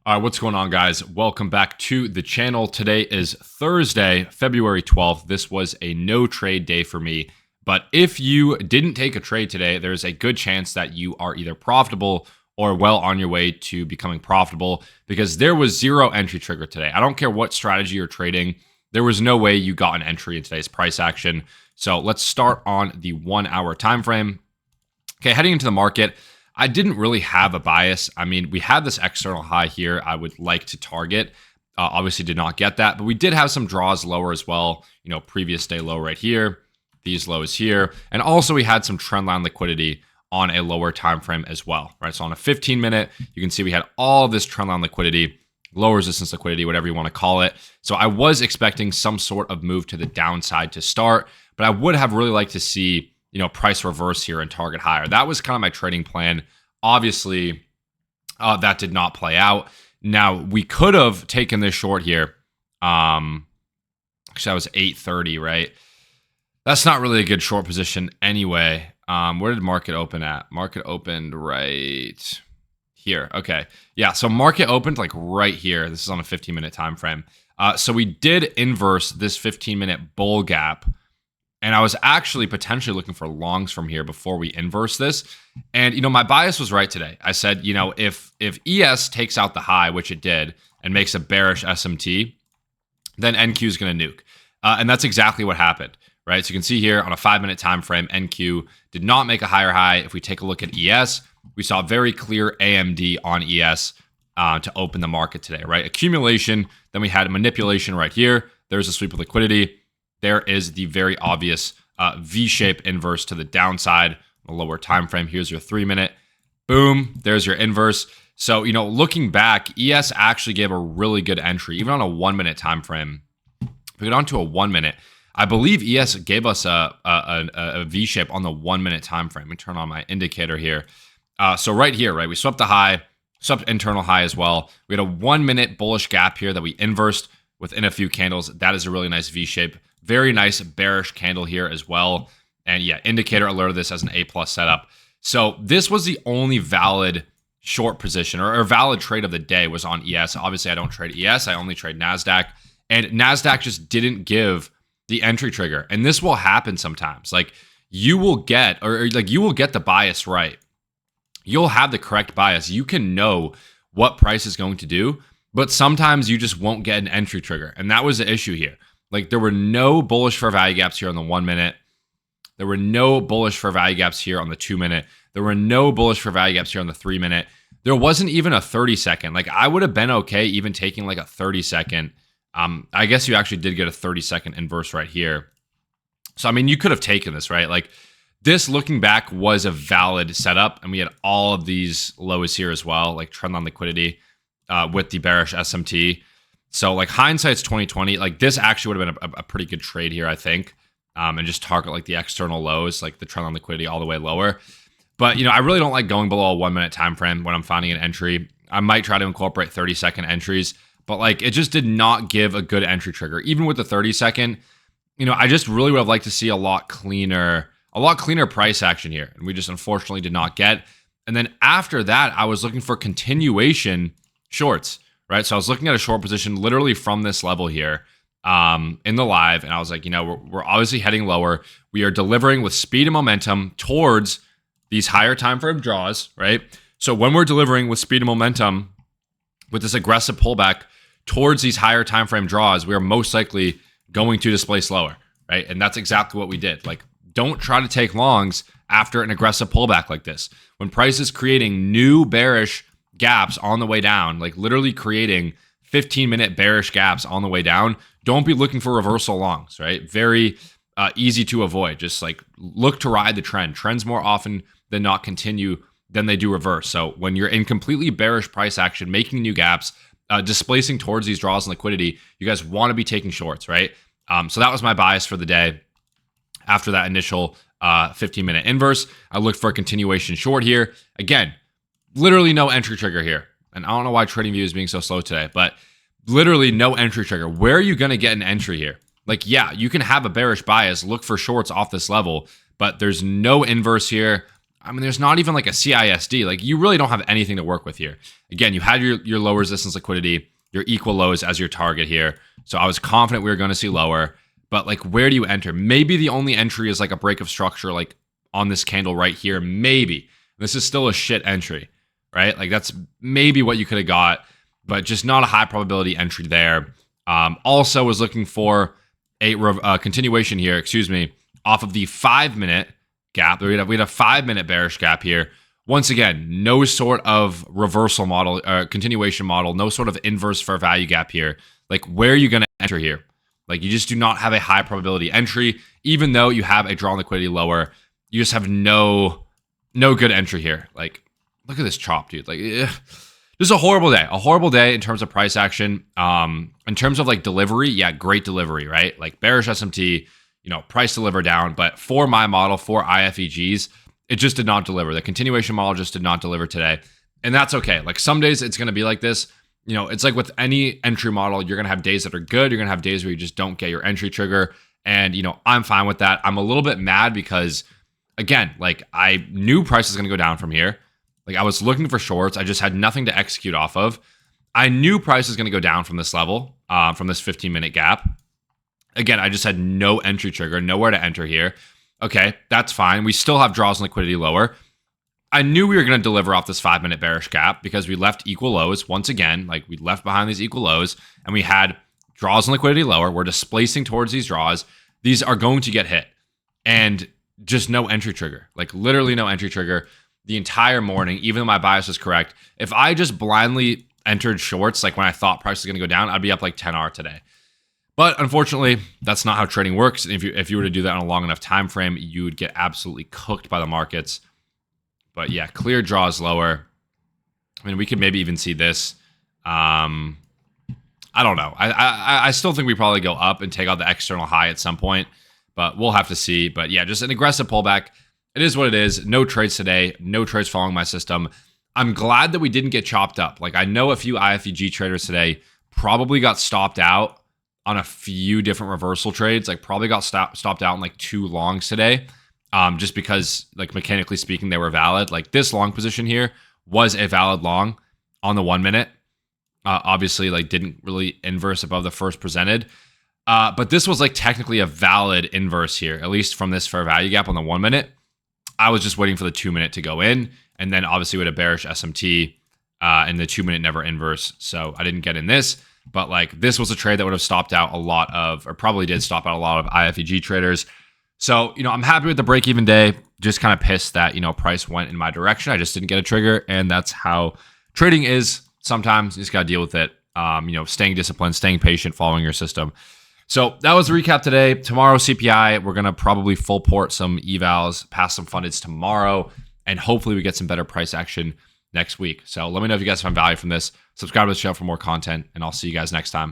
All right, what's going on, guys? Welcome back to the channel. Today is Thursday, February 12th. This was a no trade day for me. But if you didn't take a trade today, there's a good chance that you are either profitable or well on your way to becoming profitable because there was zero entry trigger today. I don't care what strategy you're trading. There was no way you got an entry in today's price action. So let's start on the 1 hour time frame. Okay, heading into the market, I didn't really have a bias. I mean, we had this external high here I would like to target. Obviously did not get that, but we did have some draws lower as well. You know, previous day low right here, these lows here. And also we had some trend line liquidity on a lower time frame as well, right? So on a 15 minute, you can see we had all this trend line liquidity, low resistance liquidity, whatever you want to call it. So I was expecting some sort of move to the downside to start, but I would have really liked to see, you know, price reverse here and target higher. That was kind of my trading plan. Obviously, that did not play out. Now, we could have taken this short here. Actually, that was 8:30, right? That's not really a good short position anyway. Where did market open at? Market opened right here. Okay. Yeah, so market opened like right here. This is on a 15-minute time frame. So we did inverse this 15-minute bull gap. And I was actually potentially looking for longs from here before we inverse this. And, you know, my bias was right today. I said, you know, if ES takes out the high, which it did, and makes a bearish SMT, then NQ is going to nuke. And that's exactly what happened, right? So you can see here on a 5-minute time frame, NQ did not make a higher high. If we take a look at ES, we saw very clear AMD on ES to open the market today, right? Accumulation, then we had manipulation right here. There's a sweep of liquidity. There is the very obvious V-shape inverse to the downside, a lower time frame. Here's your 3-minute. Boom, there's your inverse. So, you know, looking back, ES actually gave a really good entry, even on a 1-minute time frame. If we get on to a 1-minute, I believe ES gave us a V-shape on the 1-minute time frame. Let me turn on my indicator here. So right here, right, we swept the high, swept internal high as well. We had a 1-minute bullish gap here that we inversed within a few candles. That is a really nice V-shape. Very nice bearish candle here as well. And yeah, indicator alerted this as an A+ setup. So this was the only valid short position or valid trade of the day was on ES. Obviously, I don't trade ES. I only trade NASDAQ. And NASDAQ just didn't give the entry trigger. And this will happen sometimes. Like you will get, or like you will get the bias right. You'll have the correct bias. You can know what price is going to do, but sometimes you just won't get an entry trigger. And that was the issue here. Like there were no bullish fair value gaps here on the 1-minute. There were no bullish fair value gaps here on the 2-minute. There were no bullish fair value gaps here on the 3-minute. There wasn't even a 30-second. Like I would have been okay even taking like a 30-second. I guess you actually did get a 30-second inverse right here. So, I mean, you could have taken this, right? Like this looking back was a valid setup. And we had all of these lows here as well, like trend line liquidity with the bearish SMT. So like hindsight's 2020, like this actually would have been a pretty good trade here, I think. And just target like the external lows, like the trend line liquidity all the way lower. But, you know, I really don't like going below a 1-minute time frame when I'm finding an entry. I might try to incorporate 30-second entries, but like it just did not give a good entry trigger. Even with the 30-second, you know, I just really would have liked to see a lot cleaner price action here. And we just unfortunately did not get. And then after that, I was looking for continuation shorts. Right, so I was looking at a short position literally from this level here in the live, and I was like, you know, we're obviously heading lower. We are delivering with speed and momentum towards these higher time frame draws, right? So when we're delivering with speed and momentum with this aggressive pullback towards these higher time frame draws, we are most likely going to displace lower, right? And that's exactly what we did. Like, don't try to take longs after an aggressive pullback like this. When price is creating new bearish gaps on the way down, like literally creating 15-minute bearish gaps on the way down, don't be looking for reversal longs, right? Very easy to avoid. Just like look to ride the trend. Trends more often than not continue than they do reverse. So when you're in completely bearish price action, making new gaps, displacing towards these draws and liquidity, you guys want to be taking shorts, right? So that was my bias for the day. After that initial 15-minute inverse, I looked for a continuation short here. Again, literally no entry trigger here. And I don't know why TradingView is being so slow today, but literally no entry trigger. Where are you going to get an entry here? Like, yeah, you can have a bearish bias, look for shorts off this level, but there's no inverse here. I mean, there's not even like a CISD. Like, you really don't have anything to work with here. Again, you had your low resistance liquidity, your equal lows as your target here. So I was confident we were going to see lower. But like, where do you enter? Maybe the only entry is like a break of structure, like on this candle right here. Maybe. This is still a shit entry, right? Like, that's maybe what you could have got, but just not a high probability entry there. Also was looking for a continuation here, off of the 5-minute gap. We had a 5-minute bearish gap here. Once again, no sort of reversal model, continuation model, no sort of inverse fair value gap here. Like, where are you going to enter here? Like, you just do not have a high probability entry, even though you have a drawn liquidity lower. You just have no good entry here. Like, look at this chop, dude. Like, this is a horrible day in terms of price action. In terms of like delivery, yeah, great delivery, right? Like, bearish SMT, price deliver down, but for my model, for IFEGs, it just did not deliver. The continuation model just did not deliver today. And that's okay. Like, some days it's going to be like this. It's like with any entry model, you're going to have days that are good. You're going to have days where you just don't get your entry trigger. And, I'm fine with that. I'm a little bit mad because, again, like, I knew price is going to go down from here. Like, I was looking for shorts. I just had nothing to execute off of. I knew price is going to go down from this level, from this 15-minute gap. Again, I just had no entry trigger, nowhere to enter here. Okay, that's fine. We still have draws and liquidity lower. I knew we were going to deliver off this 5-minute bearish gap because we left equal lows once again. Like, we left behind these equal lows and we had draws and liquidity lower. We're displacing towards these draws. These are going to get hit and just no entry trigger, like literally no entry trigger the entire morning, even though my bias was correct. If I just blindly entered shorts, like when I thought price was going to go down, I'd be up like 10R today. But unfortunately, that's not how trading works. And if you were to do that on a long enough time frame, you would get absolutely cooked by the markets. But yeah, clear draws lower. I mean, we could maybe even see this. I don't know. I still think we probably go up and take out the external high at some point, but we'll have to see. But yeah, just an aggressive pullback. It is what it is. No trades today. No trades following my system. I'm glad that we didn't get chopped up. Like, I know a few IFEG traders today probably got stopped out on a few different reversal trades. Like, probably got stopped out in like 2 longs today. Just because, like, mechanically speaking, they were valid. Like, this long position here was a valid long on the 1 minute. Obviously, like, didn't really inverse above the first presented. But this was like technically a valid inverse here, at least from this fair value gap on the 1 minute. I was just waiting for the 2 minute to go in. And then obviously with a bearish SMT and the 2 minute never inverse. So I didn't get in this. But like, this was a trade that would have stopped out a lot of, or probably did stop out a lot of IFEG traders. So, I'm happy with the break-even day. Just kind of pissed that, price went in my direction. I just didn't get a trigger. And that's how trading is. Sometimes you just got to deal with it. Staying disciplined, staying patient, following your system. So that was the recap today. Tomorrow, CPI, we're going to probably full port some evals, pass some fundeds tomorrow, and hopefully we get some better price action next week. So let me know if you guys found value from this. Subscribe to the channel for more content, and I'll see you guys next time.